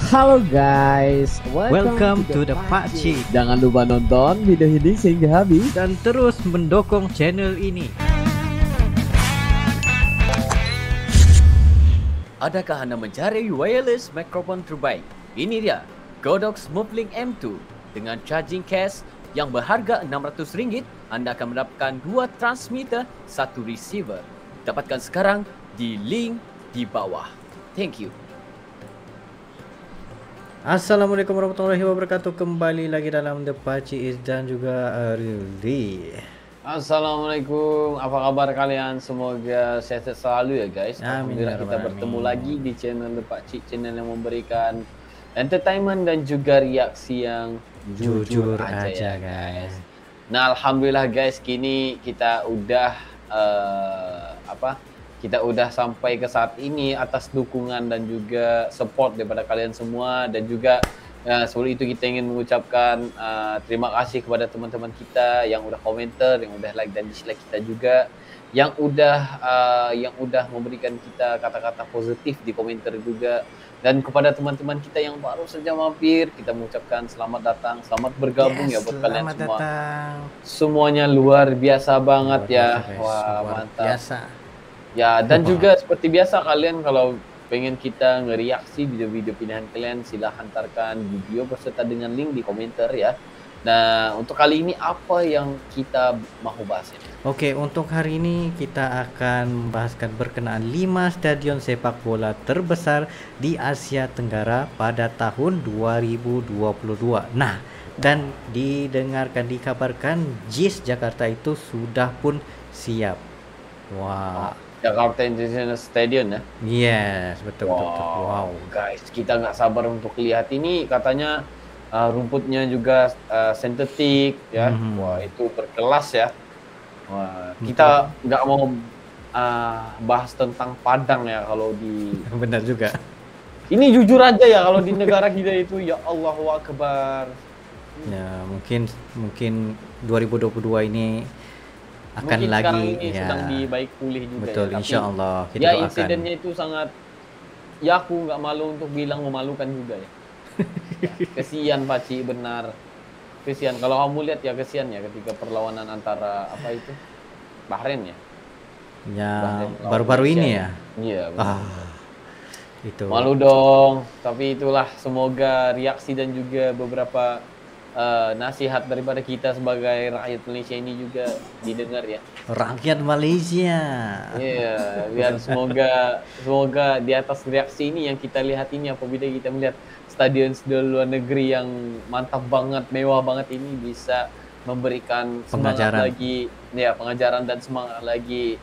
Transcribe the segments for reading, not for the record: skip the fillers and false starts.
Halo guys, Welcome to the Pakcik. Jangan lupa nonton video ini sehingga habis Dan terus mendukung channel ini. Adakah Anda mencari wireless microphone terbaik? Ini dia, Godox Movelink M2. Dengan charging case yang berharga RM600, Anda akan mendapatkan 2 transmitter, 1 receiver. Dapatkan sekarang di link di bawah. Thank you. Assalamualaikum warahmatullahi wabarakatuh. Kembali lagi dalam The Pakcik dan juga Rildi. Assalamualaikum, apa kabar kalian? Semoga sehat selalu ya guys. Amin, Alhamdulillah ya kita Rabbal bertemu Alamin. lagi di channel The Pakcik, channel yang memberikan entertainment dan juga reaksi yang Jujur aja aja ya guys. Nah alhamdulillah guys, kini kita udah kita udah sampai ke saat ini atas dukungan dan juga support daripada kalian semua, dan juga sebelum itu kita ingin mengucapkan terima kasih kepada teman-teman kita yang udah komentar, yang udah like dan dislike kita juga, yang udah memberikan kita kata-kata positif di komentar juga, dan kepada teman-teman kita yang baru saja mampir, kita mengucapkan selamat datang, selamat bergabung ya buat kalian semua. Datang. Semuanya luar biasa banget ya. Guys. Wah, Luar mantap. biasa. Ya, dan juga seperti biasa kalian kalau pengen kita ngereaksi video-video pilihan kalian, silahkan hantarkan video beserta dengan link di komentar ya. Nah, untuk kali ini apa yang kita mau bahas ya? Oke, untuk hari ini kita akan membahaskan berkenaan 5 stadion sepak bola terbesar di Asia Tenggara pada tahun 2022. Nah, dan dikabarkan JIS Jakarta itu sudah pun siap. Wah. Jakarta International Stadium ya. Yes, betul. Wow. Guys, kita nggak sabar untuk lihat ini. Katanya rumputnya juga sintetik ya. Wah, itu berkelas ya. Wah, kita nggak mau bahas tentang Padang ya kalau di. Benar juga. Ini jujur aja ya, kalau di negara kita itu ya Allahu Akbar. Ya, mungkin 2022 ini akan Mungkin lagi sekarang ini ya. sedang dibaik pulih juga. Betul, ya. insya Allah kita Ya doakan. insidennya itu sangat, ya aku nggak malu untuk bilang memalukan juga ya. Ya, kesian Pakcik, benar. Kesian kalau kamu lihat ya, kesian ya ketika perlawanan antara apa itu Bahrain ya. Ya, Bahrain lawan baru-baru Malaysia ini ya. ya. Iya. benar. Itu. Malu dong. Tapi itulah, semoga reaksi dan juga beberapa nasihat daripada kita sebagai rakyat Malaysia ini juga didengar ya. Rakyat Malaysia. Iya, biar semoga di atas reaksi ini yang kita lihat ini, apabila kita melihat stadion luar negeri yang mantap banget, mewah banget ini, bisa memberikan semangat Pengajaran. lagi, ya pengajaran dan semangat lagi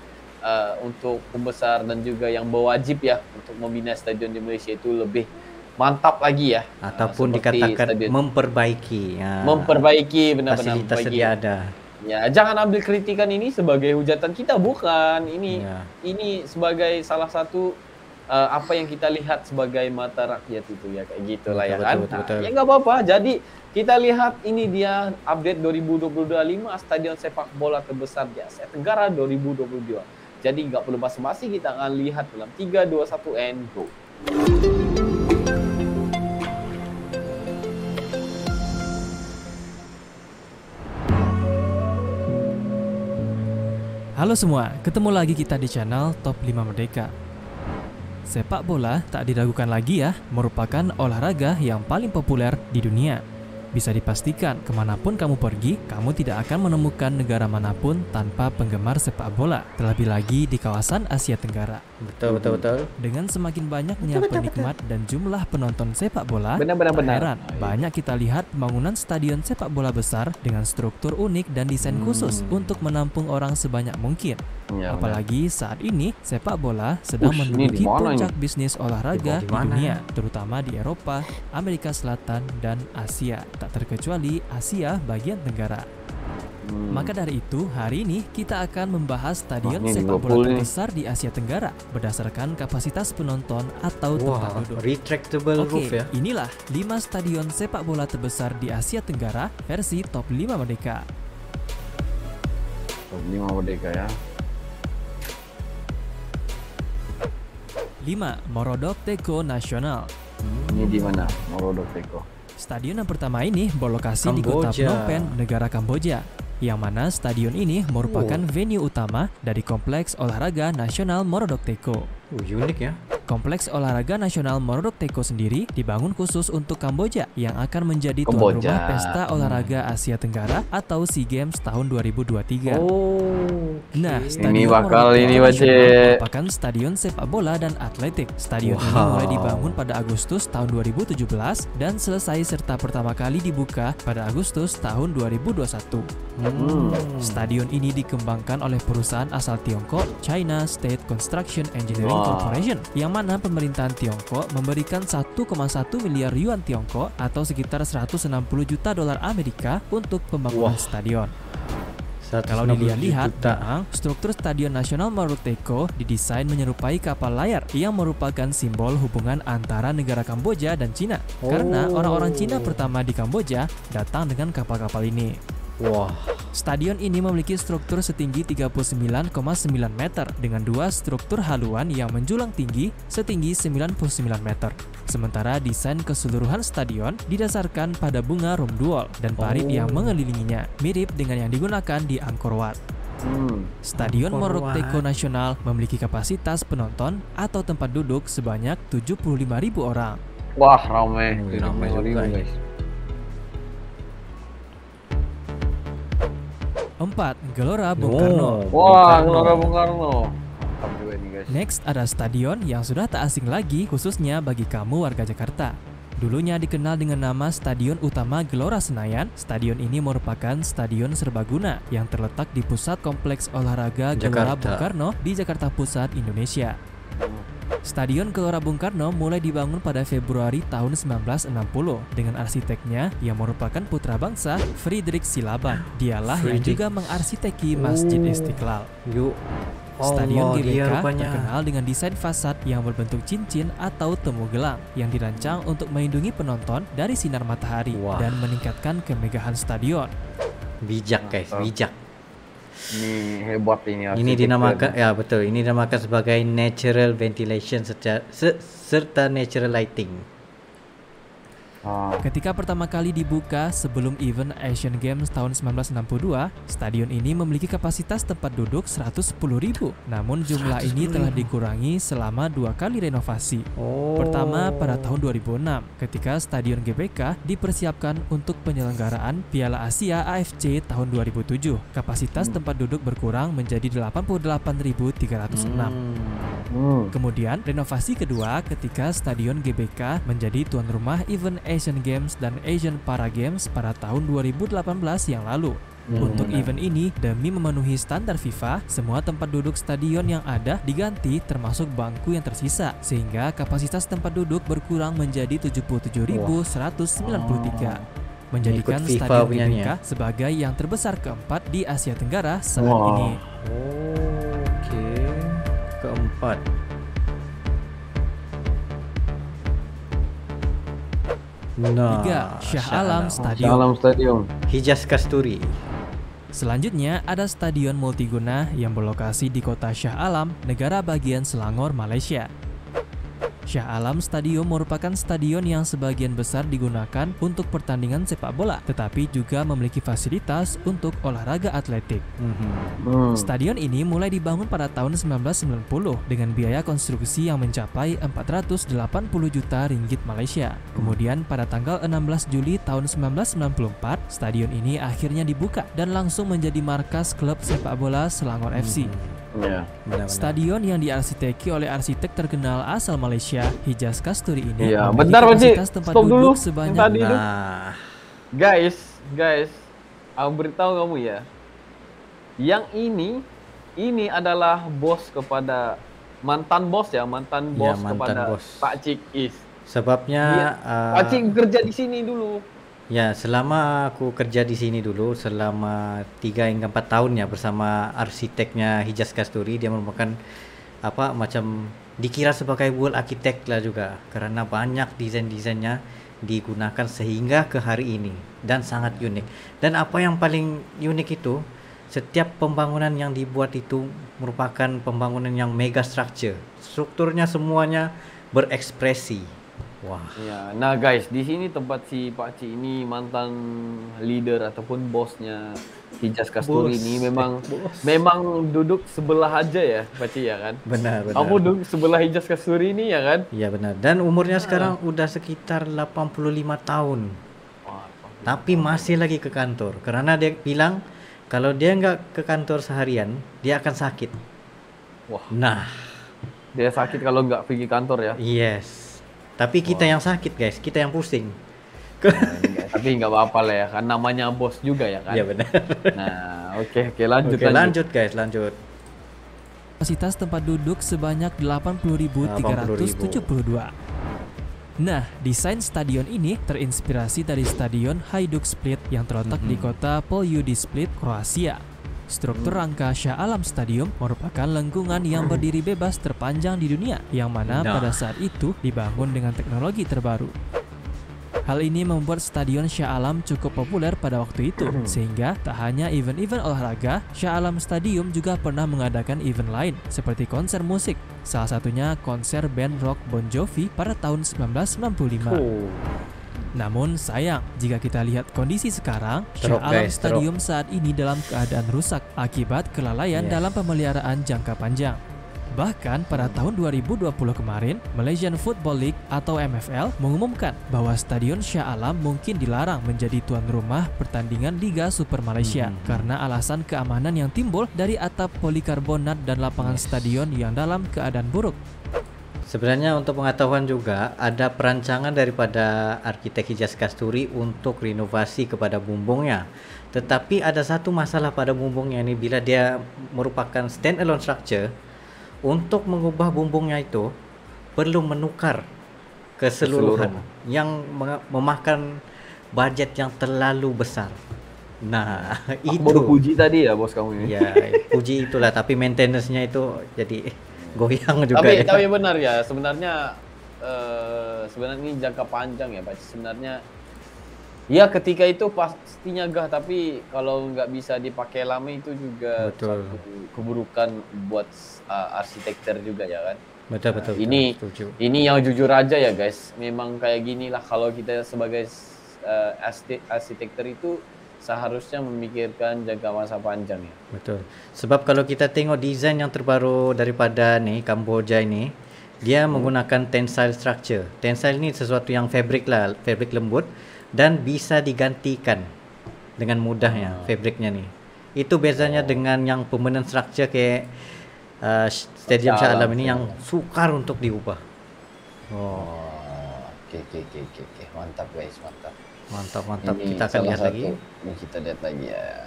untuk pembesar dan juga yang berwajib ya untuk membina stadion di Malaysia itu lebih mantap lagi ya. Ataupun Seperti dikatakan stadion. memperbaiki. Ya. Memperbaiki, benar-benar Fasilitas memperbaiki. sedia ada. Ya, jangan ambil kritikan ini sebagai hujatan kita, bukan. Ya. Ini sebagai salah satu apa yang kita lihat sebagai mata rakyat itu ya, kayak gitulah ya kan. Betul. Ya nggak apa-apa. Jadi kita lihat ini dia update 2022 5 stadion sepak bola terbesar di Asia Tenggara 2022. Jadi nggak perlu basa-basi, kita akan lihat dalam 3, 2, 1 and go. Halo semua, ketemu lagi kita di channel Top 5 Merdeka. Sepak bola tak diragukan lagi ya, merupakan olahraga yang paling populer di dunia. Bisa dipastikan kemanapun kamu pergi, kamu tidak akan menemukan negara manapun tanpa penggemar sepak bola, terlebih lagi di kawasan Asia Tenggara. Betul. Dengan semakin banyaknya penikmat dan jumlah penonton sepak bola, Benar. tak heran banyak kita lihat pembangunan stadion sepak bola besar dengan struktur unik dan desain khusus untuk menampung orang sebanyak mungkin. Ya, Apalagi saat ini sepak bola sedang Ush, ini menduduki di mana puncak bisnis olahraga Di di mana? dunia, terutama di Eropa, Amerika Selatan, dan Asia, tak terkecuali Asia bagian Tenggara. Maka dari itu, hari ini kita akan membahas stadion Wah, ini sepak bola Liverpool nih. terbesar di Asia Tenggara berdasarkan kapasitas penonton atau tempat Wah, duduk. retractable roof Oke, ya. inilah 5 stadion sepak bola terbesar di Asia Tenggara versi Top 5 Merdeka. Top 5 Merdeka ya. 5. Morodok Teko Nasional. Ini di mana? Morodok Teko. Stadion yang pertama ini berlokasi di kota Kamboja. Phnom Penh, negara Kamboja. Yang mana stadion ini merupakan venue utama dari Kompleks Olahraga Nasional Morodok Teko. Unik ya. Kompleks Olahraga Nasional Morodok Teko sendiri dibangun khusus untuk Kamboja yang akan menjadi tuan Kamboja. rumah Pesta Olahraga Asia Tenggara atau SEA Games tahun 2023. Nah, Stadion bakal Morodok ini, Teko Bace. Nasional merupakan stadion sepak bola dan atletik. Stadion ini Wow. mulai dibangun pada Agustus tahun 2017 dan selesai serta pertama kali dibuka pada Agustus tahun 2021. Stadion ini dikembangkan oleh perusahaan asal Tiongkok, China State Construction Engineering Wah. Corporation, yang mana pemerintahan Tiongkok memberikan 1,1 miliar yuan Tiongkok atau sekitar 160 juta dolar Amerika untuk pembangunan stadion. Kalau 160 dilihat-lihat, juta. memang struktur Stadion Nasional Morodok Teko didesain menyerupai kapal layar yang merupakan simbol hubungan antara negara Kamboja dan Cina. Karena orang-orang Cina pertama di Kamboja datang dengan kapal-kapal ini. Wah, Stadion ini memiliki struktur setinggi 39,9 meter dengan dua struktur haluan yang menjulang tinggi setinggi 99 meter. Sementara desain keseluruhan stadion didasarkan pada bunga rumduol dan parit yang mengelilinginya, mirip dengan yang digunakan di Angkor Wat. Stadion Angkor Morodok Wat. Teko Nasional memiliki kapasitas penonton atau tempat duduk sebanyak 75.000 orang. Wah, ramai. Ramai juga ini. 4. Gelora Bung Karno. Wah, Gelora Bung Karno. Mantap juga ini, guys. Next ada stadion yang sudah tak asing lagi khususnya bagi kamu warga Jakarta. Dulunya dikenal dengan nama Stadion Utama Gelora Senayan, stadion ini merupakan stadion serbaguna yang terletak di pusat kompleks olahraga Gelora Jakarta. Bung Karno di Jakarta Pusat, Indonesia. Stadion Gelora Bung Karno mulai dibangun pada Februari tahun 1960 dengan arsiteknya yang merupakan putra bangsa Friedrich Silaban. Dialah yang Friedrich. juga mengarsiteki Masjid Istiqlal. yuk. Stadion Allah, dia GBK rupanya. terkenal dengan desain fasad yang berbentuk cincin atau temu gelang yang dirancang untuk melindungi penonton dari sinar matahari Wah. dan meningkatkan kemegahan stadion. Bijak guys, bijak. Ini hebat ini. Ini arsitektur. dinamakan, ya betul, ini dinamakan sebagai natural ventilation serta natural lighting. Ketika pertama kali dibuka sebelum event Asian Games tahun 1962, stadion ini memiliki kapasitas tempat duduk 110.000. Namun jumlah ini telah dikurangi selama 2 kali renovasi. Pertama pada tahun 2006 ketika Stadion GBK dipersiapkan untuk penyelenggaraan Piala Asia AFC tahun 2007. Kapasitas tempat duduk berkurang menjadi 88.306. Kemudian renovasi kedua ketika Stadion GBK menjadi tuan rumah event Asian Games dan Asian Para Games pada tahun 2018 yang lalu. Untuk event ini, demi memenuhi standar FIFA, semua tempat duduk stadion yang ada diganti termasuk bangku yang tersisa, sehingga kapasitas tempat duduk berkurang menjadi 77.193. Menjadikan Ikut FIFA Stadion punyanya. GBK sebagai yang terbesar keempat di Asia Tenggara saat Wah. ini. Oke. Keempat. Nah, 3. Shah Alam Stadium. Dalam stadion. Hijaz Kasturi. Selanjutnya ada stadion multiguna yang berlokasi di kota Shah Alam, negara bagian Selangor, Malaysia. Shah Alam Stadium merupakan stadion yang sebagian besar digunakan untuk pertandingan sepak bola, tetapi juga memiliki fasilitas untuk olahraga atletik. Stadion ini mulai dibangun pada tahun 1990 dengan biaya konstruksi yang mencapai 480 juta ringgit Malaysia. Kemudian pada tanggal 16 Juli tahun 1994, stadion ini akhirnya dibuka dan langsung menjadi markas klub sepak bola Selangor FC. Ya. Benar-benar. Stadion yang diarsiteki oleh arsitek terkenal asal Malaysia, Hijaz Kasturi ini Iya, memiliki bentar, Pak Cik. kapasitas tempat Stop dulu. duduk Yang sebanyak tadi itu. Nah, Guys, aku beritahu kamu ya. Yang ini adalah bos kepada mantan bos mantan kepada bos. Pak Cik Is. sebabnya Pak Cik kerja di sini dulu. ya selama aku kerja di sini dulu selama 3 hingga 4 tahun ya bersama arsiteknya Hijaz Kasturi, dia merupakan macam dikira sebagai world architect lah juga karena banyak desain-desainnya digunakan sehingga ke hari ini dan sangat unik. Dan apa yang paling unik itu, setiap pembangunan yang dibuat itu merupakan pembangunan yang mega structure. Strukturnya semuanya berekspresi. Wah. Ya, nah guys, di sini tempat si Pak Cik ini mantan leader ataupun bosnya Hijaz Kasturi ini memang duduk sebelah aja ya, Pak Cik ya kan? Benar. Kamu duduk sebelah Hijaz Kasturi ini ya kan? Iya benar. Dan umurnya sekarang udah sekitar 85 tahun. Tapi masih lagi ke kantor karena dia bilang kalau dia nggak ke kantor seharian, dia akan sakit. Wah. Nah, Dia sakit kalau nggak pergi kantor ya? yes. Tapi kita yang sakit guys, kita yang pusing. Tapi nggak apa-apa lah ya, kan namanya bos juga ya kan? Iya benar. Nah, oke lanjut. Oke, lanjut guys, lanjut. Kapasitas tempat duduk sebanyak 80.372. Nah, desain stadion ini terinspirasi dari Stadion Hajduk Split yang terletak di kota Poljudi Split, Kroasia. Struktur rangka Shah Alam Stadium merupakan lengkungan yang berdiri bebas terpanjang di dunia, yang mana pada saat itu dibangun dengan teknologi terbaru. Hal ini membuat Stadion Shah Alam cukup populer pada waktu itu, sehingga tak hanya event-event olahraga, Shah Alam Stadium juga pernah mengadakan event lain, seperti konser musik, salah satunya konser band rock Bon Jovi pada tahun 1995. Namun sayang, jika kita lihat kondisi sekarang, Shah Alam Stadium saat ini dalam keadaan rusak akibat kelalaian dalam pemeliharaan jangka panjang. Bahkan pada tahun 2020 kemarin, Malaysian Football League atau MFL mengumumkan bahwa Stadion Shah Alam mungkin dilarang menjadi tuan rumah pertandingan Liga Super Malaysia karena alasan keamanan yang timbul dari atap polikarbonat dan lapangan stadion yang dalam keadaan buruk. Sebenarnya untuk pengetahuan juga ada perancangan daripada arsitek Hijaz Kasturi untuk renovasi kepada bumbungnya. Tetapi ada satu masalah pada bumbungnya ini, bila dia merupakan stand alone structure, untuk mengubah bumbungnya itu perlu menukar keseluruhan yang memakan budget yang terlalu besar. Nah, itu baru puji tadi ya bos kamu ini. Ya, puji itulah, tapi maintenance-nya itu jadi goyang juga. Tapi benar ya, sebenarnya ini jangka panjang ya Pak. Sebenarnya ya ketika itu pastinya gah, tapi kalau nggak bisa dipakai lama itu juga satu keburukan buat arsitektur juga ya kan. Betul. Ini yang jujur aja ya guys, memang kayak gini lah kalau kita sebagai arsitektur itu seharusnya memikirkan jangka masa panjang ya. Betul. Sebab kalau kita tengok desain yang terbaru daripada nih Kamboja ini, dia menggunakan tensile structure. Tensile ini sesuatu yang fabric lembut dan bisa digantikan dengan mudahnya fabriknya nih. Itu bezanya dengan yang permanent structure kayak Stadium Shah Alam ini yang sukar untuk diubah. Oke. Mantap guys, mantap. Ini kita akan lihat lagi. Ini kita lihat lagi ya.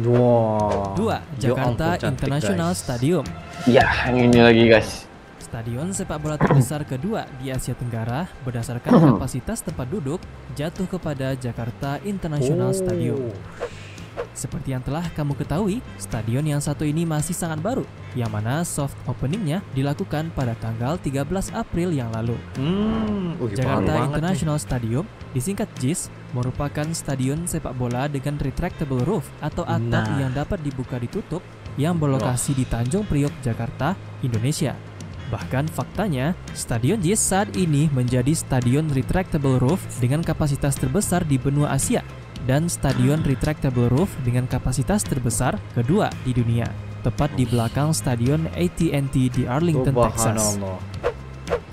Dua, Jakarta International Stadium. Ya, ini lagi guys. Stadion sepak bola terbesar kedua di Asia Tenggara berdasarkan kapasitas tempat duduk jatuh kepada Jakarta International Stadium. Seperti yang telah kamu ketahui, stadion yang satu ini masih sangat baru, yang mana soft openingnya dilakukan pada tanggal 13 April yang lalu. Jakarta International Stadium, disingkat JIS, merupakan stadion sepak bola dengan retractable roof atau atap yang dapat dibuka ditutup yang berlokasi di Tanjung Priok, Jakarta, Indonesia. Bahkan faktanya, Stadion JIS saat ini menjadi stadion retractable roof dengan kapasitas terbesar di benua Asia dan stadion retractable roof dengan kapasitas terbesar kedua di dunia, tepat di belakang stadion AT&T di Arlington, Texas.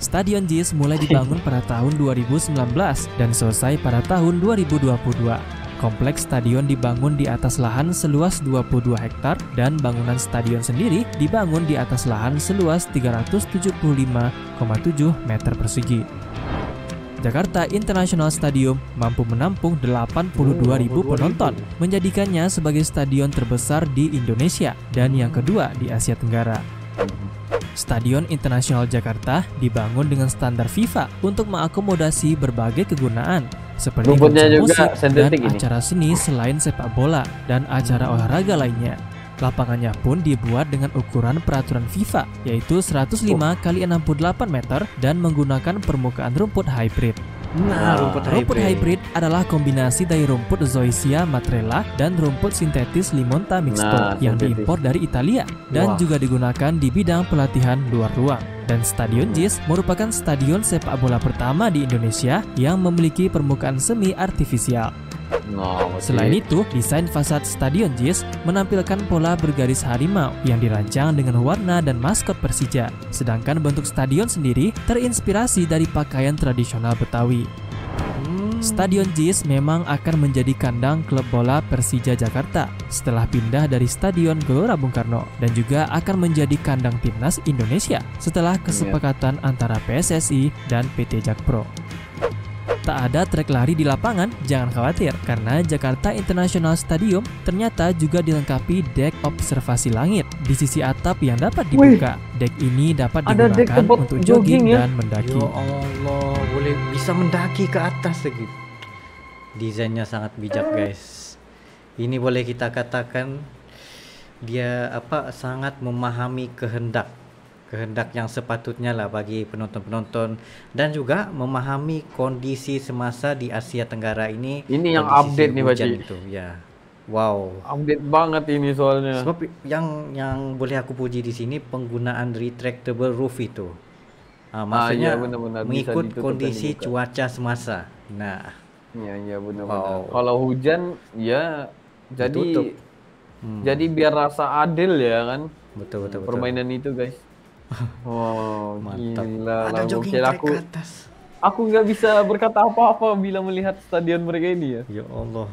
Stadion JIS mulai dibangun pada tahun 2019 dan selesai pada tahun 2022. Kompleks stadion dibangun di atas lahan seluas 22 hektar dan bangunan stadion sendiri dibangun di atas lahan seluas 375,7 meter persegi. Jakarta International Stadium mampu menampung 82.000 penonton, menjadikannya sebagai stadion terbesar di Indonesia dan yang kedua di Asia Tenggara. Stadion Internasional Jakarta dibangun dengan standar FIFA untuk mengakomodasi berbagai kegunaan seperti konser musik dan acara seni selain sepak bola dan acara olahraga lainnya. Lapangannya pun dibuat dengan ukuran peraturan FIFA, yaitu 105 x 68 meter dan menggunakan permukaan rumput hybrid. Nah, Rumput hybrid adalah kombinasi dari rumput Zoysia matrella dan rumput sintetis Limonta mixto yang diimpor dari Italia dan juga digunakan di bidang pelatihan luar ruang. Dan Stadion JIS merupakan stadion sepak bola pertama di Indonesia yang memiliki permukaan semi artifisial. Selain itu, desain fasad Stadion JIS menampilkan pola bergaris harimau yang dirancang dengan warna dan maskot Persija. Sedangkan bentuk stadion sendiri terinspirasi dari pakaian tradisional Betawi. Stadion JIS memang akan menjadi kandang klub bola Persija Jakarta setelah pindah dari Stadion Gelora Bung Karno dan juga akan menjadi kandang timnas Indonesia setelah kesepakatan antara PSSI dan PT Jakpro. Tak ada trek lari di lapangan, jangan khawatir, karena Jakarta International Stadium ternyata juga dilengkapi dek observasi langit di sisi atap yang dapat dibuka. Dek ini dapat digunakan untuk jogging dan mendaki. Ya Allah, boleh bisa mendaki ke atas lagi. Desainnya sangat bijak, guys. Ini boleh kita katakan dia sangat memahami kehendak yang sepatutnya lah bagi penonton-penonton dan juga memahami kondisi semasa di Asia Tenggara ini. Ini yang update nih, Pak itu ya. Wow. Update banget ini soalnya. Sebab yang boleh aku puji di sini penggunaan retractable roof itu. Maksudnya benar-benar mengikut kondisi cuaca semasa. Nah, iya benar-benar. Kalau hujan ya jadi jadi Hmm. biar rasa adil ya kan. Betul. Permainan itu, guys. Mantap. Gila. Ada jogging track ke atas. Aku nggak bisa berkata apa-apa bila melihat stadion mereka ini ya. Ya Allah.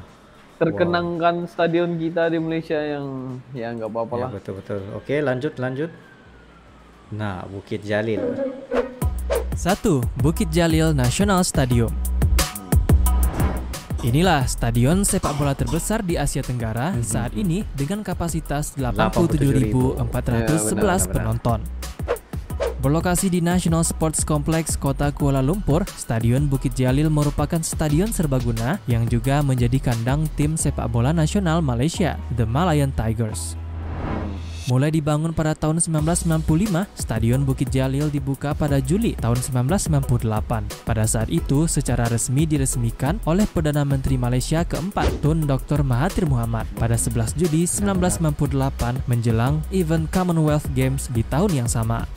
Terkenangkan stadion kita di Malaysia yang ya nggak apa-apa lah. Ya, betul. Oke, lanjut. Nah, Bukit Jalil. 1. Bukit Jalil National Stadium. Inilah stadion sepak bola terbesar di Asia Tenggara saat ini dengan kapasitas 87.411 penonton. Berlokasi di National Sports Complex Kota Kuala Lumpur, Stadion Bukit Jalil merupakan stadion serbaguna yang juga menjadi kandang tim sepak bola nasional Malaysia, The Malayan Tigers. Mulai dibangun pada tahun 1995, Stadion Bukit Jalil dibuka pada Juli tahun 1998. Pada saat itu, secara resmi diresmikan oleh Perdana Menteri Malaysia keempat, Tun Dr. Mahathir Mohamad pada 11 Juli 1998 menjelang event Commonwealth Games di tahun yang sama.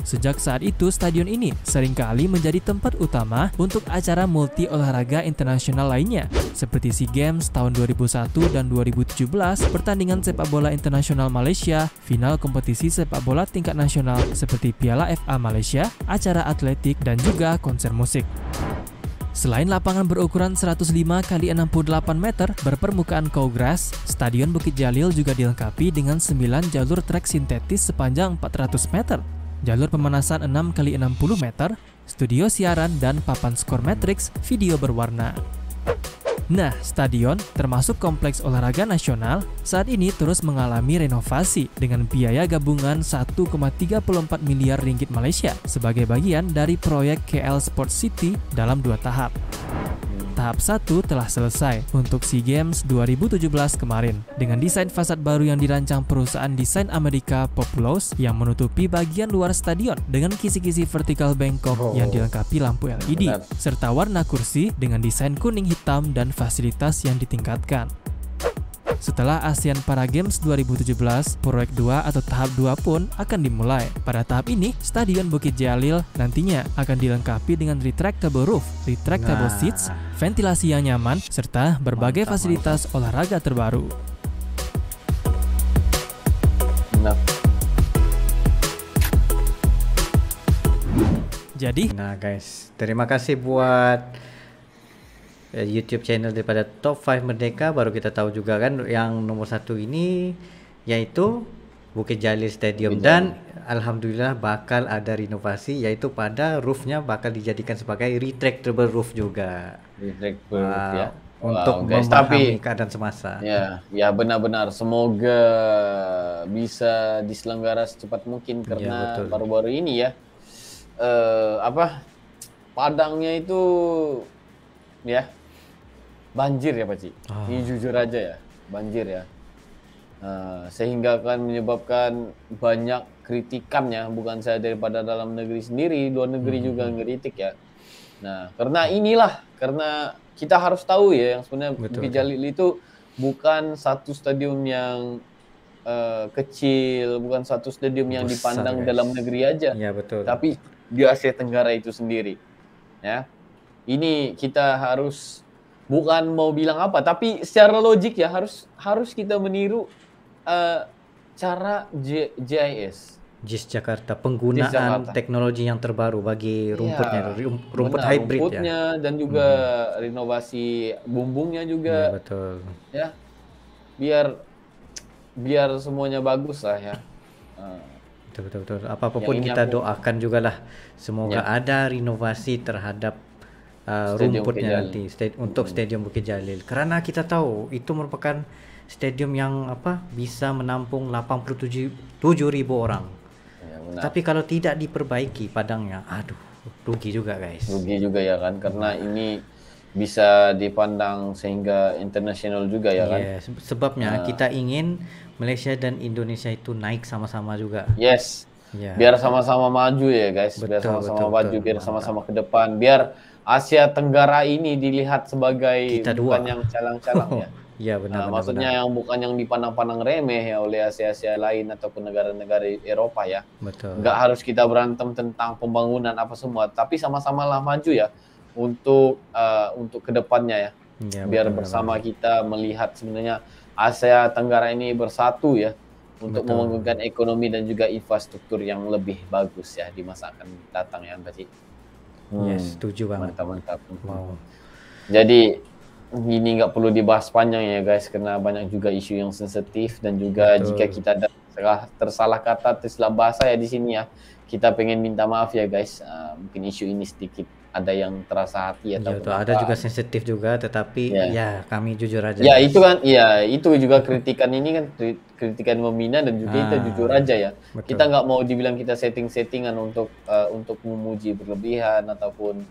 Sejak saat itu, stadion ini seringkali menjadi tempat utama untuk acara multi olahraga internasional lainnya, seperti SEA Games tahun 2001 dan 2017, pertandingan sepak bola internasional Malaysia, final kompetisi sepak bola tingkat nasional seperti Piala FA Malaysia, acara atletik, dan juga konser musik. Selain lapangan berukuran 105 x 68 meter berpermukaan cow-grass, Stadion Bukit Jalil juga dilengkapi dengan 9 jalur trek sintetis sepanjang 400 meter. Jalur pemanasan 6 x 60 meter, studio siaran, dan papan skor matrix video berwarna. Nah, stadion termasuk kompleks olahraga nasional saat ini terus mengalami renovasi dengan biaya gabungan 1,34 miliar ringgit Malaysia sebagai bagian dari proyek KL Sports City dalam 2 tahap. Tahap 1 telah selesai untuk SEA Games 2017 kemarin dengan desain fasad baru yang dirancang perusahaan desain Amerika Populous yang menutupi bagian luar stadion dengan kisi-kisi vertical bengkok yang dilengkapi lampu LED serta warna kursi dengan desain kuning hitam dan fasilitas yang ditingkatkan. Setelah ASEAN Para Games 2017, proyek 2 atau tahap 2 pun akan dimulai. Pada tahap ini, Stadion Bukit Jalil nantinya akan dilengkapi dengan retractable roof, retractable seats, ventilasi yang nyaman, serta berbagai fasilitas olahraga terbaru. Jadi, guys, terima kasih buat YouTube channel daripada Top 5 Merdeka. Baru kita tahu juga kan yang nomor 1 ini yaitu Bukit Jalil Stadium, dan alhamdulillah bakal ada renovasi, yaitu pada roofnya bakal dijadikan sebagai retractable roof juga. Retractable roof ya. Untuk memahami keadaan semasa. Ya benar-benar. Semoga bisa diselenggara secepat mungkin karena baru-baru ini ya Padangnya itu ya banjir ya Pak Ci. Ini jujur aja ya, banjir ya. Sehingga akan menyebabkan banyak kritikan ya, bukan saya daripada dalam negeri sendiri, luar negeri juga ngeritik ya. Nah, karena kita harus tahu ya yang sebenarnya Betul, Bukit Jalil itu bukan satu stadium yang kecil, bukan satu stadium yang Besar, dipandang guys. dalam negeri aja, Ya betul. tapi di Asia Tenggara itu sendiri. Ya, ini kita harus bukan mau bilang apa, tapi secara logik ya harus kita meniru cara JIS. JIS Jakarta, penggunaan Jakarta. teknologi yang terbaru bagi rumputnya, rumput Benar, hybrid ya. rumputnya dan juga renovasi bumbungnya Ya juga betul. ya, biar semuanya bagus lah ya. Betul. Apapun Yang ini kita aku- doakan juga lah, semoga Ya. ada renovasi terhadap Stadium rumputnya Bukit nanti untuk Stadium Bukit Jalil. Karena kita tahu itu merupakan stadium yang bisa menampung 87.000 orang. Ya, benar. Tapi kalau tidak diperbaiki padangnya, aduh, rugi juga guys. Rugi juga ya kan, karena ini bisa dipandang sehingga internasional juga ya kan. Yes, sebabnya kita ingin Malaysia dan Indonesia itu naik sama-sama juga. Yes. Ya. Biar sama-sama maju ya guys, biar Betul, sama-sama betul, maju, betul. biar sama-sama ke depan, biar Asia Tenggara ini dilihat sebagai Kita bukan dua. yang calang-calang ya. Ya benar, benar, Maksudnya benar. yang bukan yang dipandang-pandang remeh ya oleh Asia-Asia lain ataupun negara-negara Eropa ya. Betul. Nggak harus kita berantem tentang pembangunan apa semua, tapi sama-sama lah maju ya untuk kedepannya ya. Ya, Biar betul, bersama kita melihat sebenarnya Asia Tenggara ini bersatu ya untuk Betul. membangunkan ekonomi dan juga infrastruktur yang lebih bagus ya di masa akan datang ya Mbak Ci. Yes, setuju banget. Mantap. Wow. Jadi ini nggak perlu dibahas panjang ya guys, karena banyak juga isu yang sensitif dan juga Betul. jika kita ada tersalah kata, tersalah bahasa ya di sini ya, kita pengen minta maaf ya guys. Mungkin isu ini sedikit ada yang terasa hati Ya, atau tuh, ada juga sensitif juga, tetapi Ya. ya kami jujur aja. ya guys. itu kan, iya itu juga kritikan ini kan kritikan membina dan juga kita jujur aja ya. Betul. Kita nggak mau dibilang kita settingan untuk memuji berlebihan ataupun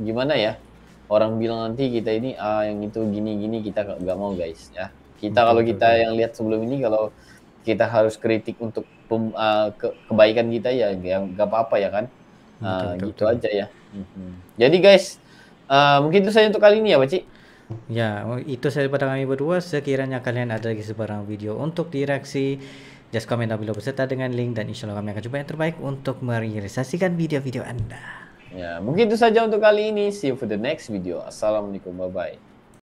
gimana ya, orang bilang nanti kita ini yang itu gini kita nggak mau guys ya. Kita kalau kita yang lihat sebelum ini, kalau kita harus kritik untuk kebaikan kita ya nggak apa-apa ya kan. Gitu aja ya. Jadi guys, mungkin itu saja untuk kali ini ya Pak Ci. Ya, itu saja pada kami berdua. Sekiranya kalian ada lagi sebarang video untuk direaksi, just komen down below beserta dengan link, dan insya Allah kami akan coba yang terbaik untuk merealisasikan video-video Anda. Ya, mungkin itu saja untuk kali ini. See you for the next video. Assalamualaikum, bye-bye.